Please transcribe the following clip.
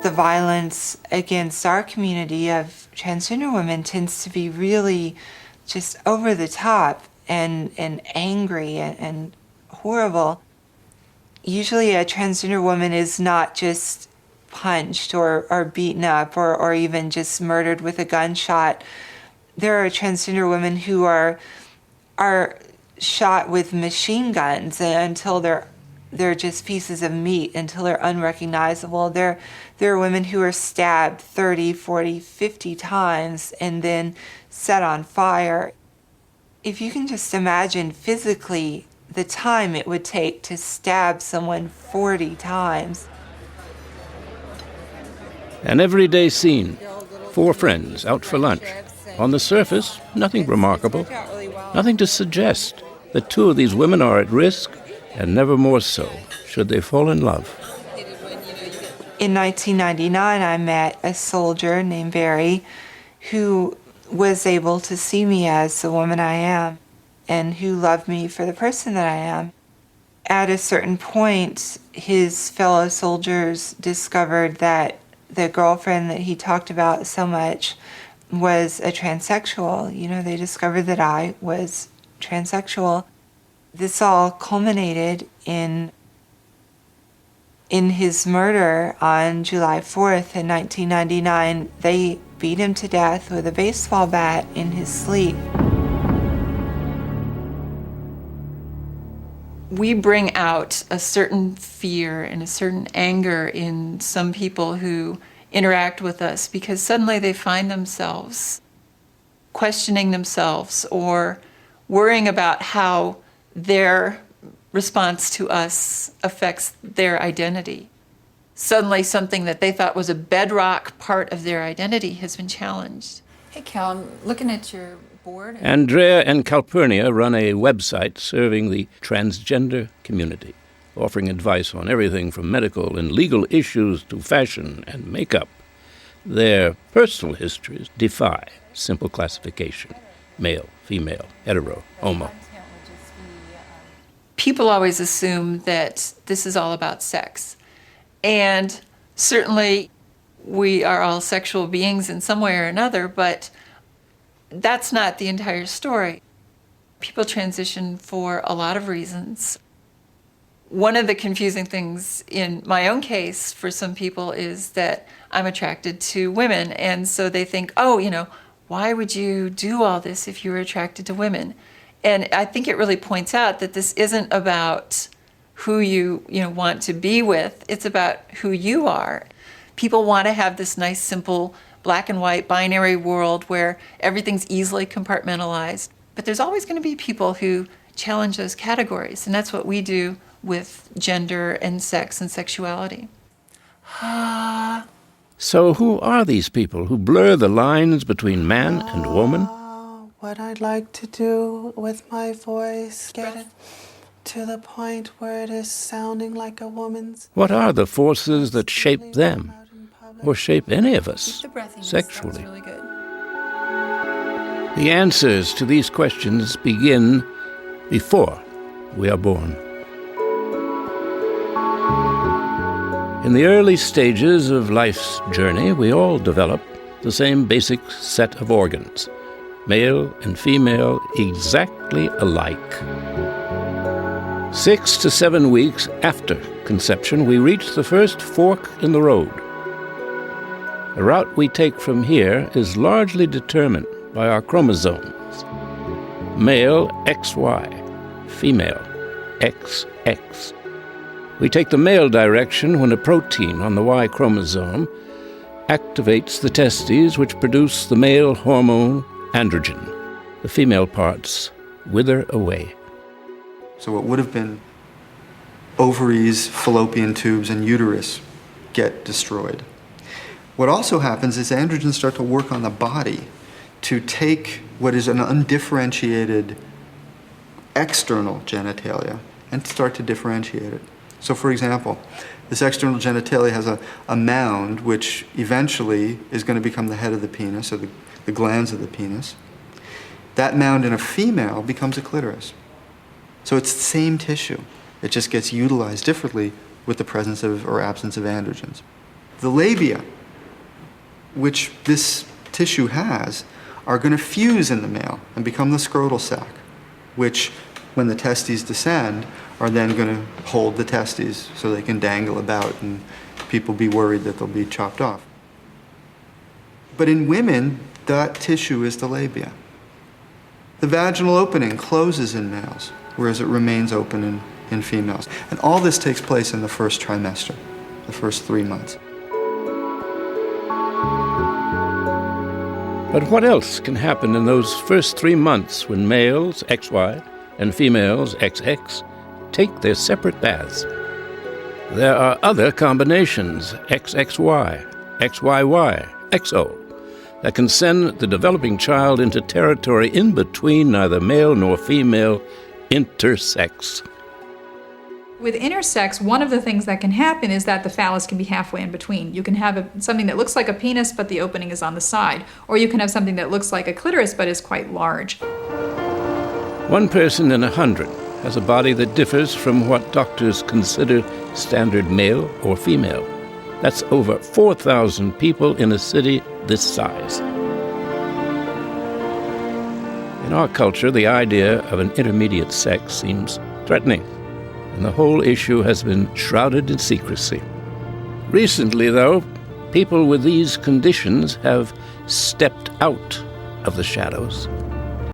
the violence against our community of transgender women tends to be really just over the top and angry and horrible. Usually a transgender woman is not just punched or beaten up or even just murdered with a gunshot. There are transgender women who are shot with machine guns until they're just pieces of meat, until they're unrecognizable. There are women who are stabbed 30, 40, 50 times and then set on fire. If you can just imagine physically the time it would take to stab someone 40 times. An everyday scene. 4 friends out for lunch. On the surface, nothing remarkable. Nothing to suggest that 2 of these women are at risk, and never more so should they fall in love. In 1999, I met a soldier named Barry who was able to see me as the woman I am and who loved me for the person that I am. At a certain point, his fellow soldiers discovered that the girlfriend that he talked about so much was a transsexual. They discovered that I was transsexual. This all culminated in his murder on July 4th in 1999. They beat him to death with a baseball bat in his sleep. We bring out a certain fear and a certain anger in some people who interact with us because suddenly they find themselves questioning themselves or worrying about how their response to us affects their identity. Suddenly something that they thought was a bedrock part of their identity has been challenged. Hey Cal, I'm looking at your board. Andrea and Calpurnia run a website serving the transgender community, offering advice on everything from medical and legal issues to fashion and makeup. Their personal histories defy simple classification: male, female, hetero, homo. People always assume that this is all about sex. And certainly we are all sexual beings in some way or another, but that's not the entire story. People transition for a lot of reasons. One of the confusing things in my own case for some people is that I'm attracted to women, and so they think, why would you do all this if you were attracted to women? And I think it really points out that this isn't about who you want to be with, it's about who you are. People want to have this nice, simple, black and white binary world where everything's easily compartmentalized. But there's always going to be people who challenge those categories, and that's what we do with gender and sex and sexuality. So who are these people who blur the lines between man and woman? What I'd like to do with my voice, get to the point where it is sounding like a woman's. What are the forces that shape them, or shape any of us, sexually? Really good. The answers to these questions begin before we are born. In the early stages of life's journey, we all develop the same basic set of organs, male and female, exactly alike. 6 to 7 weeks after conception, we reach the first fork in the road. The route we take from here is largely determined by our chromosomes. Male XY, female XX. We take the male direction when a protein on the Y chromosome activates the testes, which produce the male hormone androgen. The female parts wither away. So what would have been ovaries, fallopian tubes, and uterus get destroyed. What also happens is androgens start to work on the body to take what is an undifferentiated external genitalia and start to differentiate it. So for example, this external genitalia has a mound which eventually is going to become the head of the penis, or the glands of the penis. That mound in a female becomes a clitoris. So it's the same tissue. It just gets utilized differently with the presence of or absence of androgens. The labia, which this tissue has, are going to fuse in the male and become the scrotal sac, which, when the testes descend, are then going to hold the testes so they can dangle about and people be worried that they'll be chopped off. But in women, that tissue is the labia. The vaginal opening closes in males, whereas it remains open in females. And all this takes place in the first trimester, the first 3 months. But what else can happen in those first 3 months when males, XY, and females, XX, take their separate baths? There are other combinations, XXY, XYY, XO, that can send the developing child into territory in between neither male nor female, intersex. With intersex, one of the things that can happen is that the phallus can be halfway in between. You can have something that looks like a penis, but the opening is on the side. Or you can have something that looks like a clitoris, but is quite large. One person in 100 has a body that differs from what doctors consider standard male or female. That's over 4,000 people in a city this size. In our culture, the idea of an intermediate sex seems threatening, and the whole issue has been shrouded in secrecy. Recently, though, people with these conditions have stepped out of the shadows